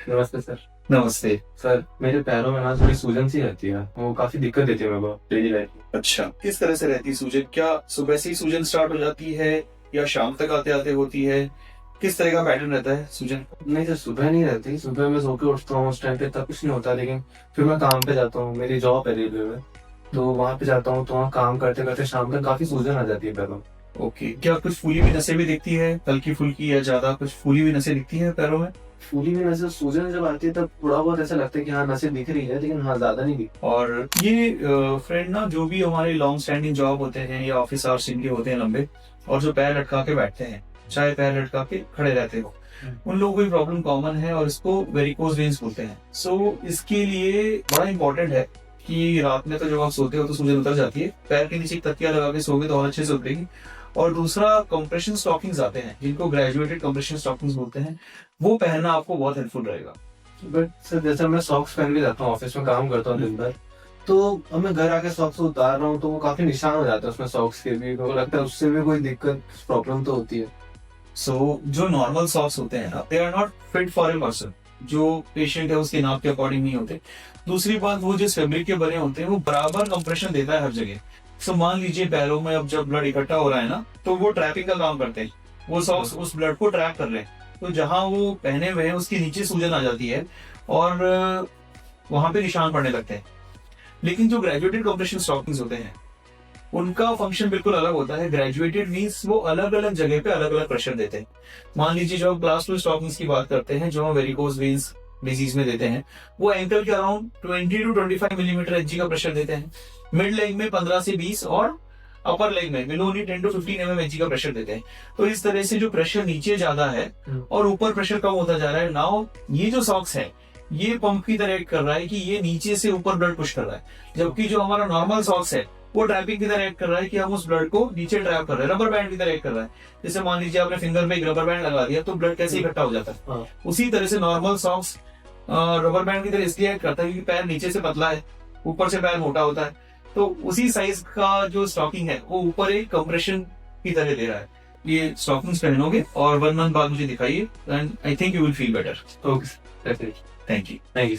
नमस्ते सर। नमस्ते। सर मेरे पैरों में ना थोड़ी सूजन सी रहती है, वो काफी दिक्कत देती है मेरे को डेली लाइफ में। अच्छा, किस तरह से रहती है सूजन? क्या सुबह से ही सूजन स्टार्ट हो जाती है या शाम तक आते आते होती है? किस तरह का पैटर्न रहता है सूजन का? नहीं सर, सुबह नहीं रहती। सुबह मैं सो के उठता हूँ, उस टाइम पे तब कुछ नहीं होता, लेकिन फिर मैं काम पे जाता हूँ, मेरी जॉब है रेलवे में, तो वहां पे जाता हूँ, तो वहाँ काम करते करते शाम तक काफी सूजन आ जाती है पैरों में। ओके, क्या कुछ फूली हुई नसें भी दिखती है, हल्की फुल्की या ज्यादा कुछ फूली हुई नसें दिखती है पैरों में? फूली हुई नसें, सूजन जब आती है तब थोड़ा बहुत ऐसा लगता है कि हाँ नसें दिख रही है, लेकिन हाँ ज्यादा नहीं दिख। और ये फ्रेंड ना, जो भी हमारे लॉन्ग स्टैंडिंग जॉब होते हैं या ऑफिस आवर्स जिनके होते हैं लंबे, और जो पैर लटका के बैठते हैं, चाहे पैर लटका के खड़े रहते हो, उन लोगों को ये प्रॉब्लम कॉमन है और इसको वेरिकोज वेन्स बोलते हैं। सो इसके लिए बड़ा इंपॉर्टेंट है कि रात में तो जब आप सोते हो तो सूजन उतर जाती है, पैर के नीचे एक तकिया लगा के सोगे तो और अच्छे से उतरेगी। और दूसरा, कंप्रेशन स्टॉकिंग्स आते हैं जिनको ग्रेजुएटेड कंप्रेशन स्टॉकिंग्स बोलते हैं, वो पहनना आपको बहुत हेल्पफुल रहेगा। बट सर जैसे मैं सॉक्स पहन के जाता हूँ, ऑफिस में काम करता हूँ दिन भर, तो अब मैं घर आके सॉक्स उतार रहा हूँ तो वो काफी निशान हो जाता है उसमें, सॉक्स के भी। मेरे को लगता है उससे भी कोई दिक्कत, प्रॉब्लम तो होती है। सो जो नॉर्मल सॉक्स होते हैं ना, they are not fit for a person. जो पेशेंट है उसके नाप के अकॉर्डिंग नहीं होते। दूसरी बात, वो जिस फैब्रिक के बने होते हैं वो बराबर कंप्रेशन देता है हर जगह। सो मान लीजिए पैरों में अब जब ब्लड इकट्ठा हो रहा है ना, तो वो ट्रैपिंग का काम करते हैं। वो सॉक्स उस ब्लड को ट्रैप कर रहे हैं, तो जहां वो पहने हुए हैं उसके नीचे सूजन आ जाती है और वहां पे निशान पड़ने लगते हैं। लेकिन जो ग्रेजुएटेड कंप्रेशन स्टॉकिंग्स होते हैं उनका फंक्शन बिल्कुल अलग होता है। ग्रेजुएटेड मीन्स वो अलग अलग जगह पे अलग अलग प्रेशर देते हैं। मान लीजिए जो क्लास 2 स्टॉकिंग्स की बात करते हैं, जो हम वेरिकोज वेन्स डिजीज में देते हैं, वो एंकल के अराउंड 20 टू 25 मिलीमीटर एचजी का प्रेशर देते हैं। मिड लेग में 15 से 20 और अपर लेग में बिलो 10 टू 15 mm एचजी का प्रेशर देते हैं। तो इस तरह से जो प्रेशर नीचे ज्यादा है और ऊपर प्रेशर कम होता जा रहा है। नाउ ये जो सॉक्स है ये पंप की तरह एक्ट कर रहा है कि ये नीचे से ऊपर ब्लड पुश कर रहा है, जबकि जो हमारा नॉर्मल सॉक्स है वो ट्रैपिंग की तरह एक्ट कर रहा है कि हम उस ब्लड को नीचे ट्रैप कर रहे हैं, रबर बैंड की तरह एक्ट कर रहा है। जैसे मान लीजिए आपने फिंगर में एक रबर बैंड लगा दिया तो ब्लड कैसे इकट्ठा हो जाता है, उसी तरह से नॉर्मल सॉक्स रबर बैंड की तरह इसलिए एक्ट करता है क्योंकि पैर नीचे से पतला है, ऊपर से पैर मोटा होता है। तो उसी साइज का जो स्टॉकिंग है वो ऊपर एक कंप्रेशन की तरह दे रहा है। ये स्टॉकिंग्स पहनोगे और 1 मंथ बाद मुझे दिखाइए and I think you will feel better. Okay, thank you. Thank you.